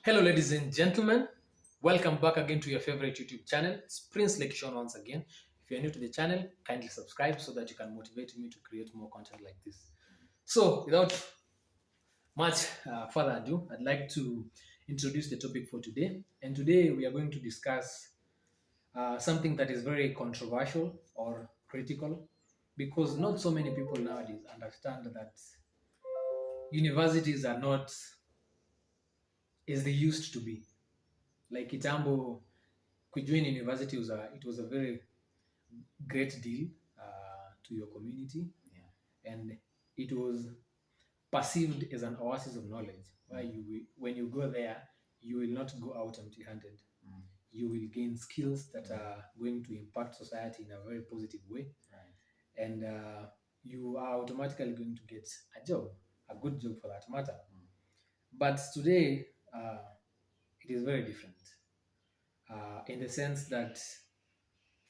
Hello, ladies and gentlemen. Welcome back again to your favorite YouTube channel. It's Prince Lekishon once again. If you're new to the channel, kindly subscribe so that you can motivate me to create more content like this. So, without much further ado, I'd like to introduce the topic for today. And today we are going to discuss something that is very controversial or critical because not so many people nowadays understand that universities are not as they used to be. Like Kitambo, kujoin university was a very great deal to your community, and it was perceived as an oasis of knowledge where when you go there, you will not go out empty-handed. You will gain skills that are going to impact society in a very positive way, and you are automatically going to get a job, a good job for that matter. But today, it is very different in the sense that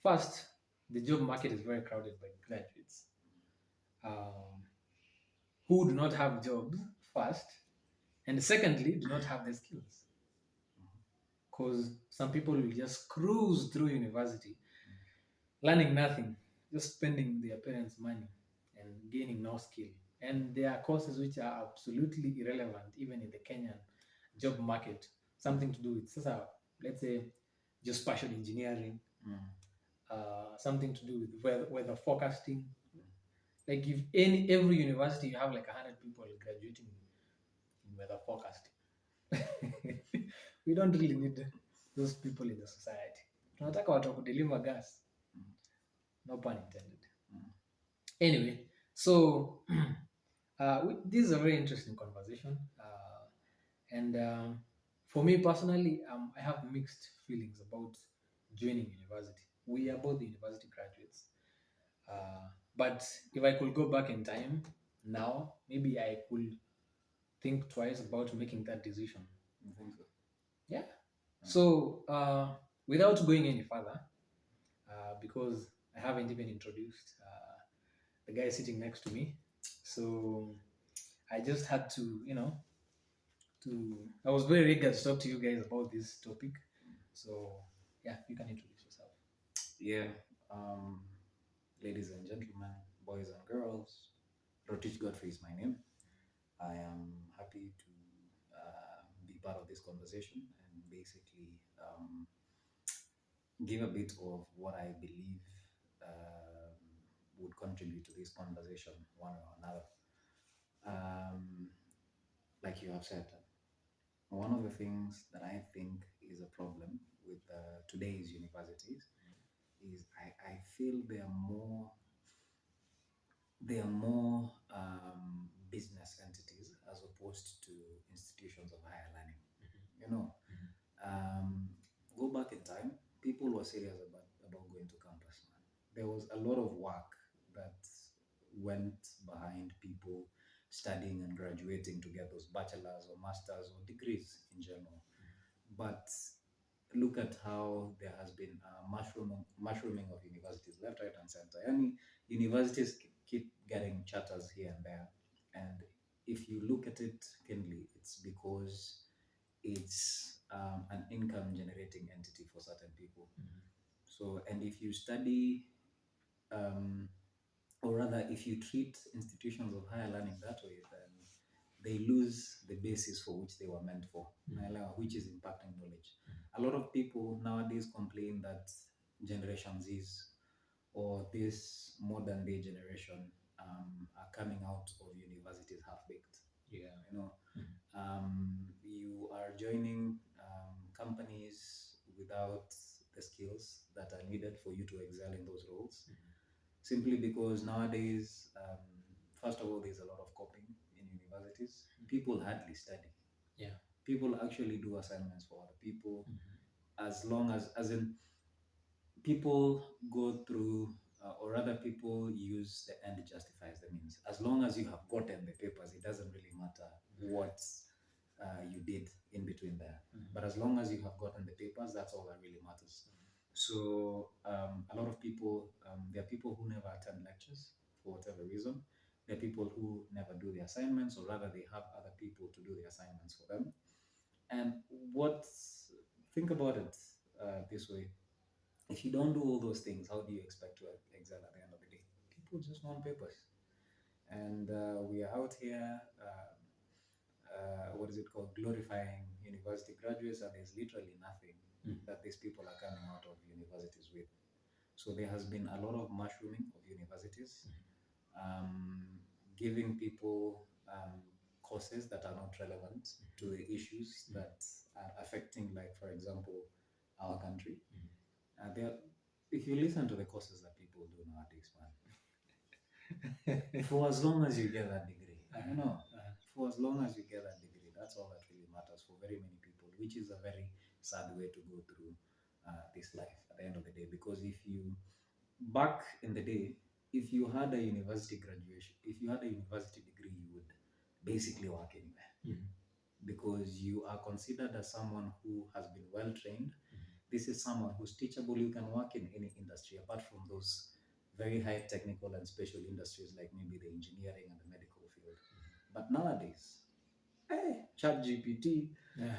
first, the job market is very crowded by graduates um, who do not have jobs first, and secondly, do not have the skills. Because some people will just cruise through university, learning nothing, just spending their parents' money and gaining no skill. And there are courses which are absolutely irrelevant, even in the Kenyan job market. Something to do with, let's say, just passion engineering, something to do with weather forecasting. Like if every university you have like 100 people graduating in weather forecasting, we don't really need those people in the society. Tunataka watu wa kudeliver gas, no pun intended. Anyway, so this is a very interesting conversation, and for me personally, I have mixed feelings about joining university. We are both university graduates, but if I could go back in time now, maybe I could think twice about making that decision. You think so? Yeah. So, without going any further, because I haven't even introduced the guy sitting next to me, so I just had to, I was very eager to talk to you guys about this topic. So, yeah, you can introduce yourself. Yeah. Um, Ladies and gentlemen, boys and girls, Rotich Godfrey is my name. I am happy to be part of this conversation and basically give a bit of what I believe would contribute to this conversation one or another. Um, like you have said, one of the things that I think is a problem with today's universities is I feel they are more business entities as opposed to institutions of higher learning. You know, um, go back in time, people were serious about going to campus. Man, there was a lot of work that went behind people studying and graduating to get those bachelors or masters or degrees in general. But look at how there has been a mushrooming of universities left, right, and center. And universities keep getting charters here and there. And if you look at it keenly, it's because it's an income generating entity for certain people. So, and if you study, um, or rather, if you treat institutions of higher learning that way, then they lose the basis for which they were meant for, which is impacting knowledge. A lot of people nowadays complain that Generation Z's or this modern day generation are coming out of universities half baked. Yeah. You are joining companies without the skills that are needed for you to excel in those roles. Simply because nowadays, first of all, there's a lot of copying in universities. People hardly study. Yeah. People actually do assignments for other people, as long as in people go through, or rather, people use the end justifies the means. As long as you have gotten the papers, it doesn't really matter what you did in between there. But as long as you have gotten the papers, that's all that really matters. So a lot of people, there are people who never attend lectures for whatever reason. There are people who never do the assignments, or rather, they have other people to do the assignments for them. And think about it this way. If you don't do all those things, how do you expect to excel at the end of the day? People just want papers. And we are out here, what is it called, glorifying university graduates, and there's literally nothing that these people are coming out of universities with. So there has been a lot of mushrooming of universities, giving people courses that are not relevant to the issues that are affecting, like, for example, our country. If you listen to the courses that people do nowadays, man, for as long as you get that degree, for as long as you get that degree, that's all that really matters for very many people, which is a very sad way to go through this life at the end of the day. Because back in the day, if you had a university graduation, if you had a university degree, you would basically work anywhere, because you are considered as someone who has been well trained. This is someone who's teachable. You can work in any industry apart from those very high technical and special industries like maybe the engineering and the medical field. But nowadays, ChatGPT,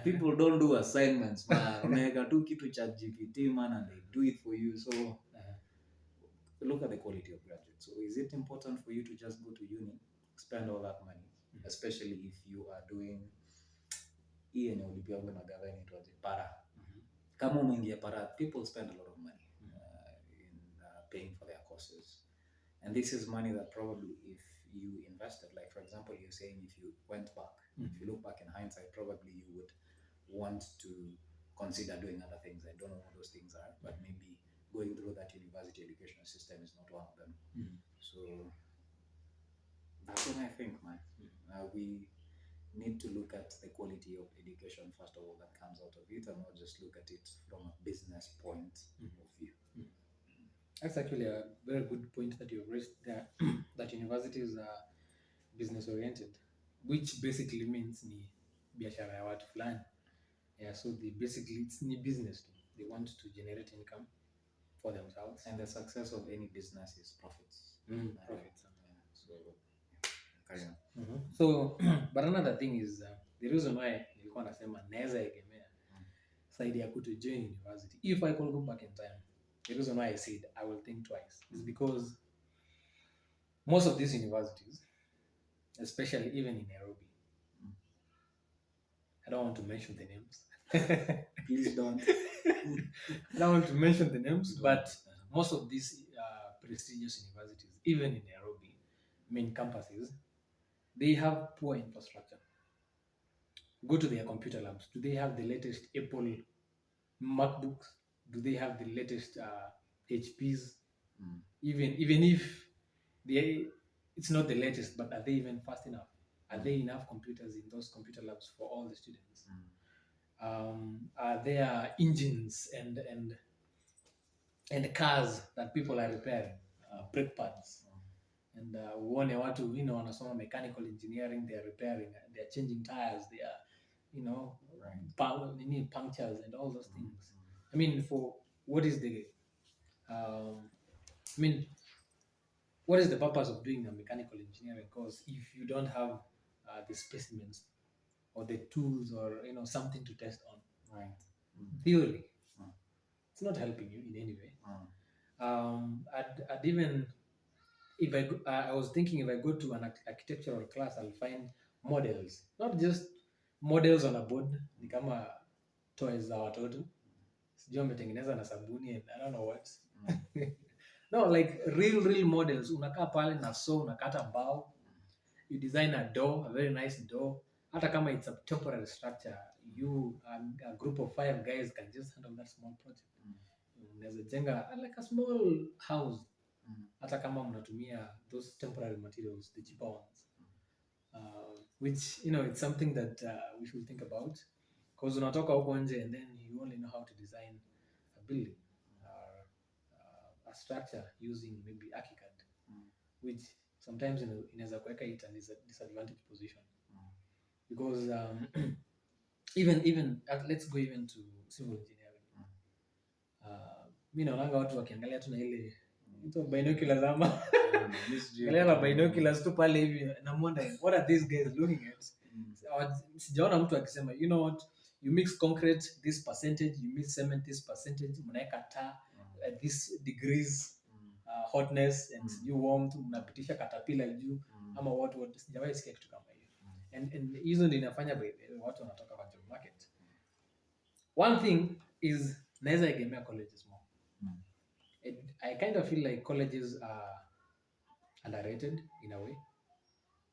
people don't do assignments, man. Unaweka tu kitu ChatGPT, man, and they do it for you. So look at the quality of graduates. So is it important for you to just go to uni, spend all that money, especially if you are doing para? Kama umeingia para, people spend a lot of money in paying for their courses. And this is money that probably, if you invested, like for example, you're saying if you went back, if you look back in hindsight, probably you would want to consider doing other things. I don't know what those things are, but maybe going through that university education system is not one of them. So that's what I think, man. We need to look at the quality of education first of all that comes out of it, and not just look at it from a business point of view. That's actually a very good point that you've raised there, that universities are business oriented, which basically means ni biashara ya watu fulani. Yeah, so it's ni business. They want to generate income for themselves. And the success of any business is profits. Profits. So carry on. So but another thing is the reason why nilikuwa nasema naweza egemea side ya kuto join university. If I could go back in time, the reason why I said I will think twice is because most of these universities, especially even in Nairobi, I don't want to mention the names. Please don't. I don't want to mention the names, but most of these prestigious universities, even in Nairobi, main campuses, they have poor infrastructure. Go to their computer labs. Do they have the latest Apple MacBooks? Do they have the latest HPs? Even if it's not the latest, but are they even fast enough? Are there enough computers in those computer labs for all the students? Are there engines and cars that people are repairing, brake pads? And uone watu wanasoma mechanical engineering, they are repairing, they are changing tires, they are punctures and all those things. I mean, for what is the what is the purpose of doing a mechanical engineering course if you don't have the specimens or the tools or something to test on? Right. Theory, it's not helping you in any way. I'd even if I was thinking, if I go to an architectural class, I'll find models, not just models on a board, ni kama toys za watoto, sijui wametengeneza na sabuni and I don't know what. No, like real models. Unakaa pale na unakata mbao, you design a door, a very nice door. Hata kama it's a temporary structure, you a group of 5 guys can just handle that small project. Unaweza jenga like a small house, hata kama mnatumia those temporary materials, the cheaper ones, which it's something that we should think about, because unatoka huko nje and then you only know how to design a building or a structure using maybe ArchiCAD, which sometimes inaweza kuweka it in a disadvantaged position, because even let's go even to civil engineering. Mimi naonanga watu wakiangalia tu na ile binoculars ama na binoculars tu pale hivi, na wonder what are these guys looking at. Sijaona mtu akisema, you know what, you mix concrete this percentage, you mix cement this percentage, mnaweka taa this degrees hotness and you warmth, mnapitisha caterpillar juu ama what, sijawahi sikia kitu kama hiyo. And hizo ndio inafanya watu wanatoka kwa job market. One thing is naweza egemea colleges more. I kind of feel like colleges are underrated in a way,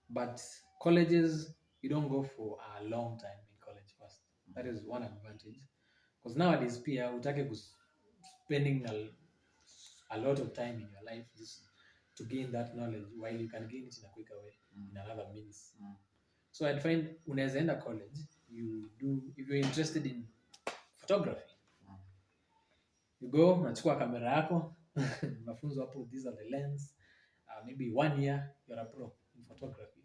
but colleges, you don't go for a long time in college first. That is one advantage, because nowadays pia utake spending a lot of time in your life just to gain that knowledge, while you can gain it in a quicker way in another means. So I'd find unaweza enda college, you do, if you're interested in photography, you go, unachukua kamera yako, mafunzo hapo, these are the lens, maybe 1 year you're a pro in photography.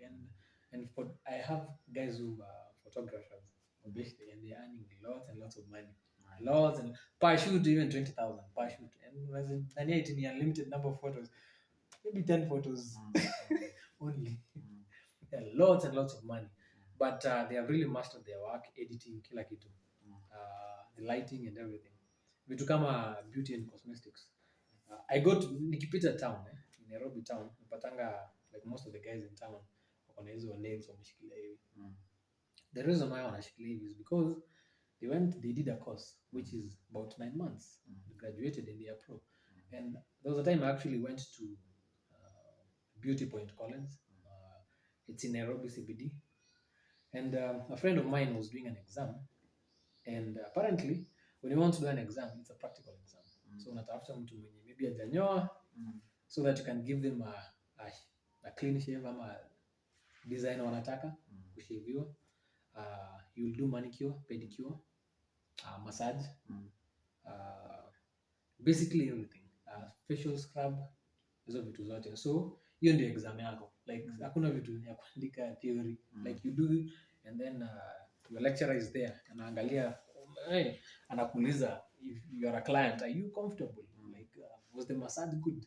And I have guys who are photographers, obviously, and they're earning lots and lots of money. Lots, and per shoot even 20,000 per shoot. And yet in a limited number of photos, maybe 10 photos only. Lots and lots of money. But they have really mastered their work, editing, kila kitu, the lighting and everything. Vitu kama beauty and cosmetics. I go to nikipita town, in Nairobi town, napatanga like most of the guys in town wako na hizo nails wameshikilia hivi. The reason why wanashikilia hivi is because they did a course which is about 9 months. They graduated and they are pro. And there was a time I actually went to Beauty Point College. It's in Nairobi CBD. And a friend of mine was doing an exam. And apparently, when you want to do an exam, it's a practical exam. So unatafuta mtu mwenye maybe hajanyoa, so that you can give them a clean shave ama design wanataka kushaviwa. You'll do manicure, pedicure, massage, basically everything, facial scrub, hizo vitu zote. So hiyo ndio exam yako, like hakuna vitu ya kuandika theory, like you do it, and then your lecturer is there, anaangalia, anakuuliza, if you are a client, are you comfortable, like was the massage good,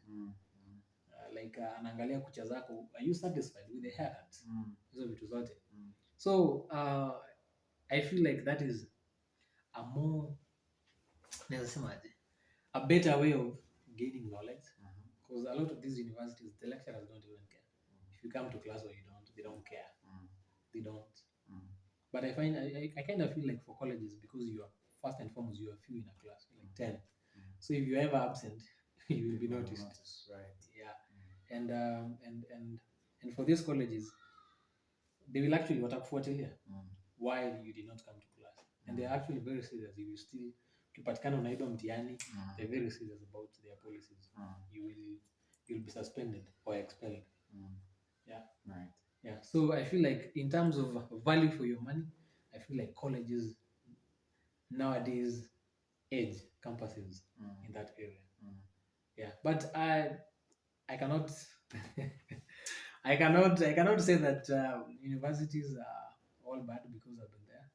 like anaangalia kucha zako, are you satisfied with the haircut, hizo vitu zote. So I feel like that is a more, a better way of gaining knowledge, because a lot of these universities, the lecturers don't even care if you come to class or you don't. They don't care. They don't. But I find I kind of feel like for colleges, because you are first and foremost, you are few in a class, like 10. So if you're ever absent, you will be noticed. Right. Yeah. And for these colleges, they will actually watakufuatilia while you did not come to class, and they're actually very serious. If you still ukipatikana unaiba mtihani, they're very serious about their policies. You'll be suspended or expelled. Yeah. Right. Yeah. So I feel like in terms of value for your money, I feel like colleges nowadays edge campuses in that area. Yeah. But I cannot I cannot say that universities are all bad because I've been there.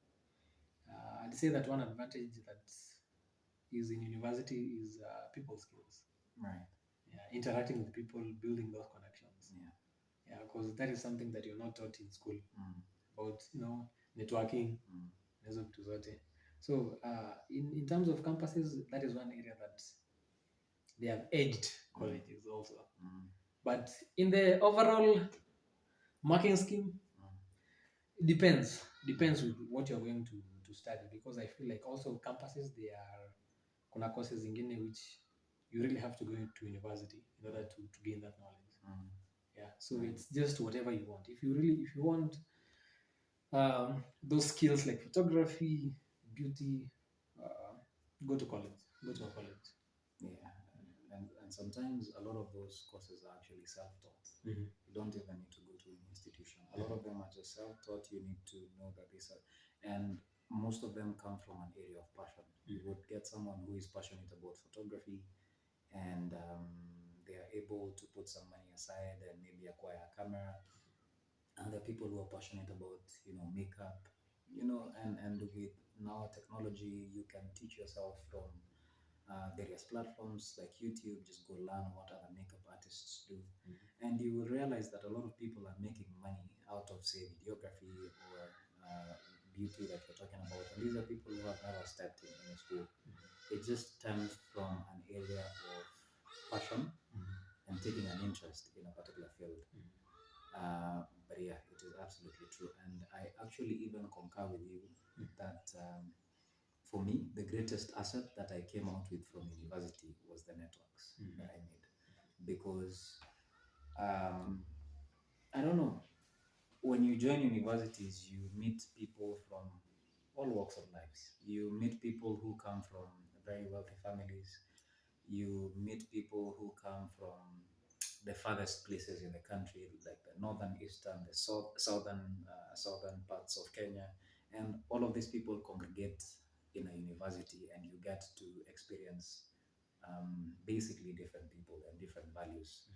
I'd say that one advantage that is in university is people skills. Right. Yeah, interacting with people, building those connections. Yeah, because that is something that you're not taught in school about, networking, hizo vitu zote. So in terms of campuses, that is one area that they have edged colleges also. But in the overall marking scheme, it depends with what you're going to study, because I feel like also campuses, they are kuna courses zingine which you really have to go to university in order to gain that knowledge. Yeah, so it's just whatever you want. If you want those skills like photography, beauty, go to college. Go to a college. Yeah, and sometimes a lot of those courses are actually self-taught. You don't even need to go to an institution. A lot of them are just self-taught. You need to know that these are, and most of them come from an area of passion. You would get someone who is passionate about photography, and they are able to put some money aside and maybe acquire a camera. And there are people who are passionate about makeup, and with now technology, you can teach yourself from various platforms like YouTube. Just go learn what other makeup artists do, and you will realize that a lot of people are making money out of, say, videography or beauty that you're talking about. And these are people who have never stepped in any school. It just stems from an area of passion and taking an interest in a particular field. But yeah, it is absolutely true. And I actually even concur with you that for me, the greatest asset that I came out with from university was the networks that I made. Because I don't know, when you join universities, you meet people from all walks of life. You meet people who come from very wealthy families. You meet people who come from the farthest places in the country, like the northern, eastern, the southern parts of Kenya, and all of these people congregate in a university, and you get to experience basically different people and different values.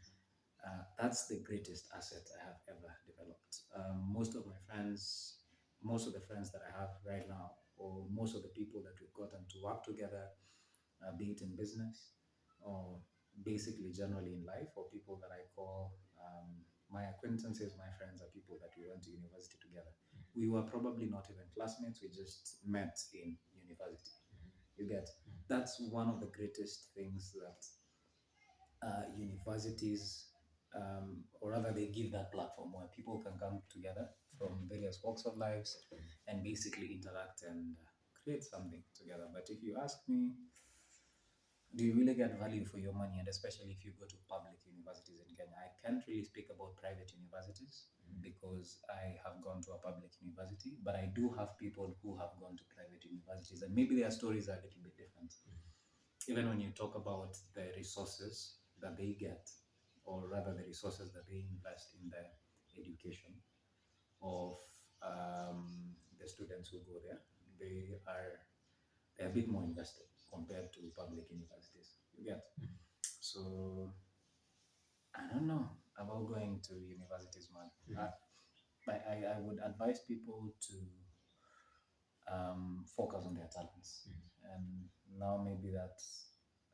That's the greatest asset I have ever developed. Most of the friends that I have right now, or most of the people that we've gotten to work together, be it in business or basically generally in life, or people that I call my acquaintances, my friends, are people that we went to university together. We were probably not even classmates, we just met in university. You get? That's one of the greatest things that universities, or rather, they give that platform where people can come together from various walks of lives and basically interact and create something together. But if you ask me, do you really get value for your money? And especially if you go to public universities in Kenya, I can't really speak about private universities because I have gone to a public university, but I do have people who have gone to private universities, and maybe their stories are a little bit different. Even when you talk about the resources that they get, or rather the resources that they invest in the education of the students who go there, they're a bit more invested compared to public universities. You get? So I don't know about going to universities, man. I would advise people to focus on their talents. And now maybe that's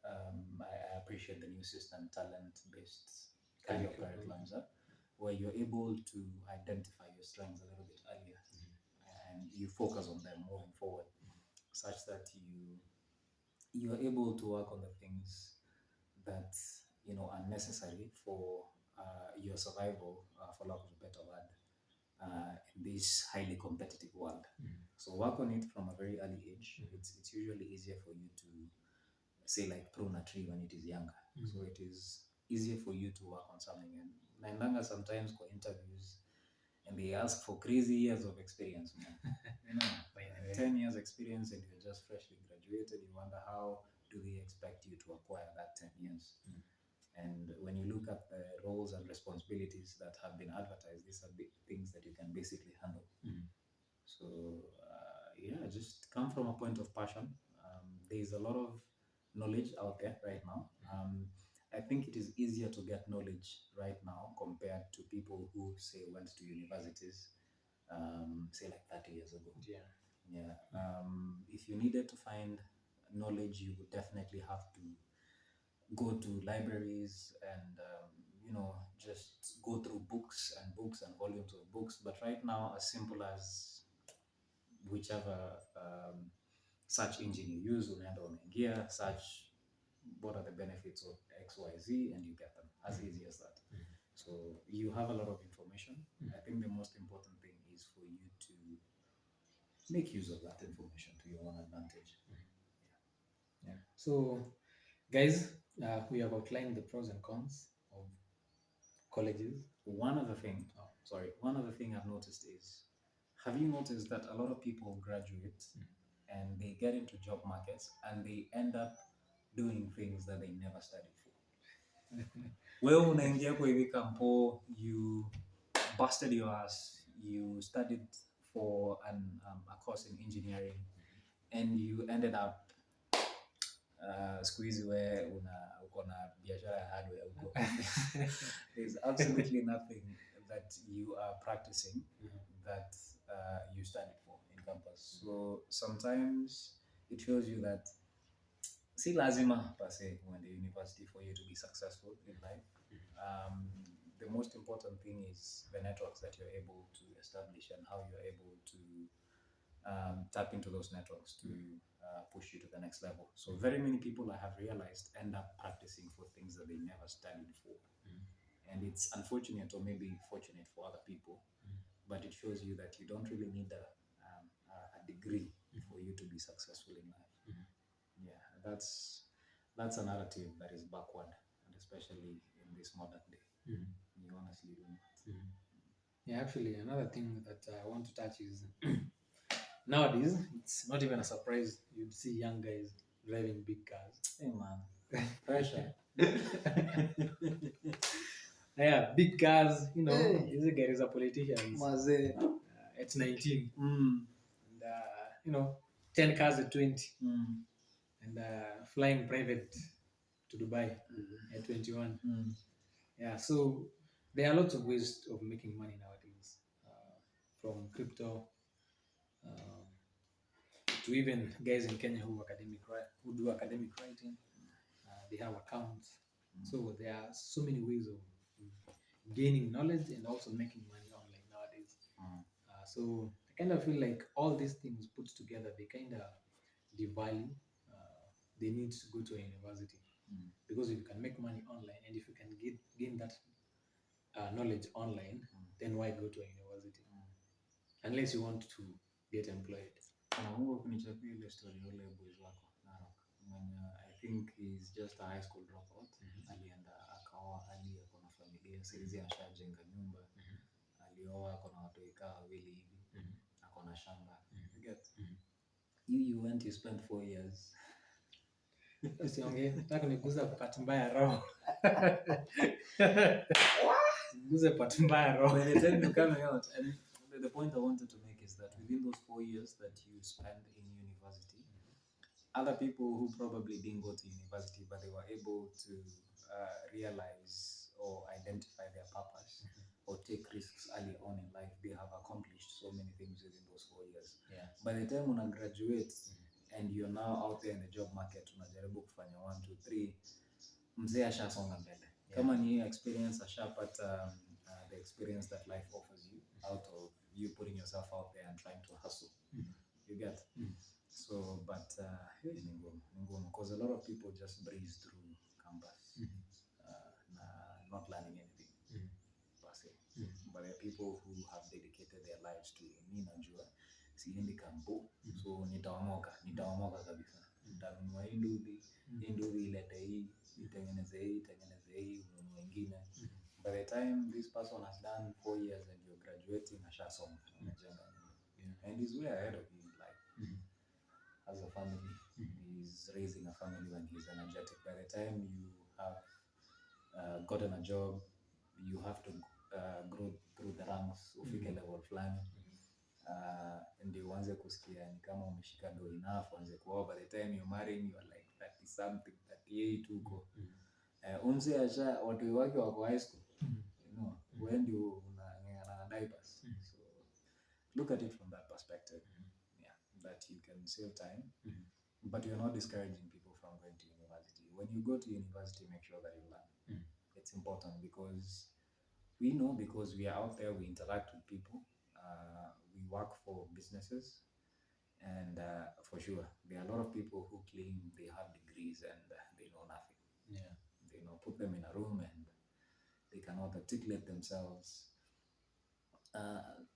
I appreciate the new system, talent-based kind of curriculums, where you're able to identify your strengths a little bit earlier, and you focus on them moving forward, such that you're able to work on the things that are necessary for your survival, for lack of a better word, in this highly competitive world. So work on it from a very early age. It's usually easier for you to say like prune a tree when it is younger. So it is easier for you to work on something. And naendanga sometimes for interviews, and they ask for crazy years of experience, man. 10 years experience, and you're just freshly graduated. You wonder, how do they expect you to acquire that 10 years? And when you look at the roles and responsibilities that have been advertised, these are big things that you can basically handle. So yeah, just come from a point of passion. There's a lot of knowledge out there right now. I think it is easier to get knowledge right now compared to people who say went to universities, say like 30 years ago. Yeah. If you needed to find knowledge, you would definitely have to go to libraries and just go through books and volumes of books. But right now, as simple as whichever search engine you use, unaenda unaingia, search what are the benefits of XYZ, and you get them. As easy as that. So you have a lot of information. I think the most important thing is for you to make use of that information to your own advantage. Yeah. So, guys, we have outlined the pros and cons of colleges. One other thing I've noticed is, have you noticed that a lot of people graduate and they get into job markets and they end up doing things that they never studied for? Wewe unaingia kwa hivi kampo, you busted your ass, you studied for a course in engineering, and you ended up siku hizi we uko na biashara ya hardware huko. There's absolutely nothing that you are practicing that you studied for in campus. So sometimes it shows you that si lazima per se uende university for you to be successful in life. The most important thing is the networks that you're able to establish and how you're able to tap into those networks to push you to the next level. So very many people, I have realized, end up practicing for things that they never studied for. And it's unfortunate, or maybe fortunate for other people, but it shows you that you don't really need a degree for you to be successful in life. Yeah, that's a narrative that is backward, and especially in this modern day. You honestly do not. Yeah, actually, another thing that I want to touch is nowadays it's not even a surprise you'd see young guys driving big cars. Hey man, pressure. Yeah, big cars. Hey. These guys are politicians. Maze. At 19, Mm. and 10 cars at 20, Mm. and flying private to Dubai at 21. Yeah, so there are lots of ways of making money nowadays, from crypto to even guys in Kenya who do academic writing. They have accounts, so there are so many ways of gaining knowledge and also making money online nowadays. So I kind of feel like all these things put together, they kind of devalue the need to go to a university, because if you can make money online and if you can gain that knowledge online, then why go to a university unless you want to get employed? Nakumbuka kunichapia ile story ya ule boys wako Narok mwenye I think he's just a high school dropout. Alienda akaoa, hadi ako na familia saizi, ashajenga nyumba. Alioa, ako na watoto kaa wawili hivi, ako na shamba. You get? You went, you spent 4 years. Usiongee, nataka niguza pati mbaya roho. Niguze pati mbaya roho. By the time you're coming out, and the point I wanted to make is that within those 4 years that you spend in university, other people who probably didn't go to university but they were able to realize or identify their purpose or take risks early on in life, they have accomplished so many things within those 4 years. Yeah. By the time una graduate and you're now out there in the job market, unajaribu kufanya 1 2 3, mzee ashasonga mbele. Kama ni experience, ashapata the experience that life offers you out of you putting yourself out there and trying to hustle. You get? So, but because a lot of people just breeze through campus, not learning anything per se. But there are people who have dedicated their lives to me najua siendi kampo, so nitaomoka kabisa. Nitanunua hii nduthi ilete hii, itengeneze hii, ununue ingine. By the time this person has done 4 years and you're graduating, ashasoma, and he's way ahead of you in life. Has a family, he's raising a family when he's energetic. By the time you have gotten a job, you have to grow through the ranks, ufike level fulani, ndio uanze kusikia ni kama umeshika do enough, uanze kuoa. By the time you're marrying, you're like 30 something, 38 huko. Umse asha watu wake wako high school, when ndio unang'ang'ana na diapers. So look at it from that perspective. That you can save time, but you're not discouraging people from going to university. When you go to university, make sure that you learn. It's important because we are out there, we interact with people, we work for businesses, and for sure, there are a lot of people who claim they have degrees and they know nothing. Yeah. Put them in a room and they cannot articulate themselves.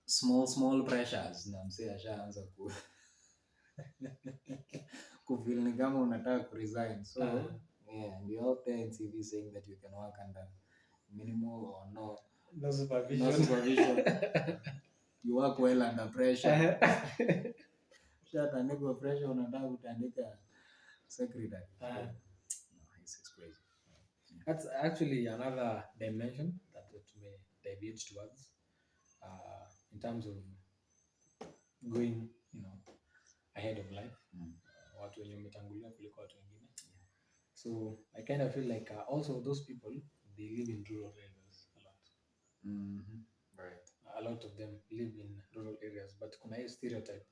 Small pressures. Na msee ashaanza kufeel ni kama unataka kuresign. So and you're out there in CV saying that you can work under minimal or no supervision. You work well under pressure. Ushatandikwa pressure, unataka kutandika secretary. It's crazy. That's actually another dimension that may deviate towards, in terms of going, ahead of life. Watu wenye umetangulia kuliko watu wengine. So I kind of feel like also those people, they live in rural areas a lot. Right. A lot of them live in rural areas, but kuna hii stereotype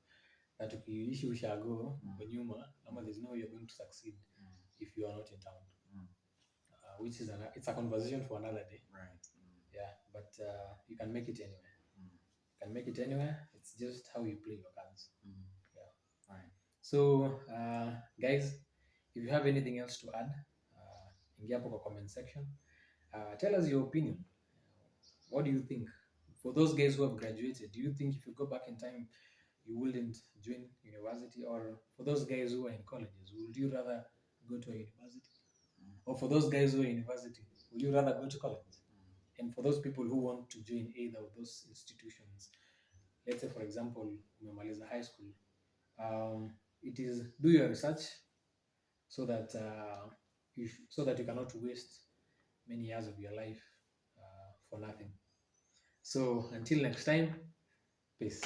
that ukiishi ushago kwa nyuma, ama there's no way you're going to succeed if you are not in town. Which is it's a conversation for another day. Right. Yeah, but you can make it anywhere. You can make it anywhere. It's just how you play your cards. So guys, if you have anything else to add, ingia hapo kwa comment section. Tell us your opinion. What do you think? For those guys who have graduated, do you think if you go back in time, you wouldn't join university? Or for those guys who are in colleges, would you rather go to a university? Or for those guys who are in university, would you rather go to college? And for those people who want to join either of those institutions, let's say for example, umemaliza high school, it is do your research so that so that you cannot waste many years of your life for nothing. So until next time, peace.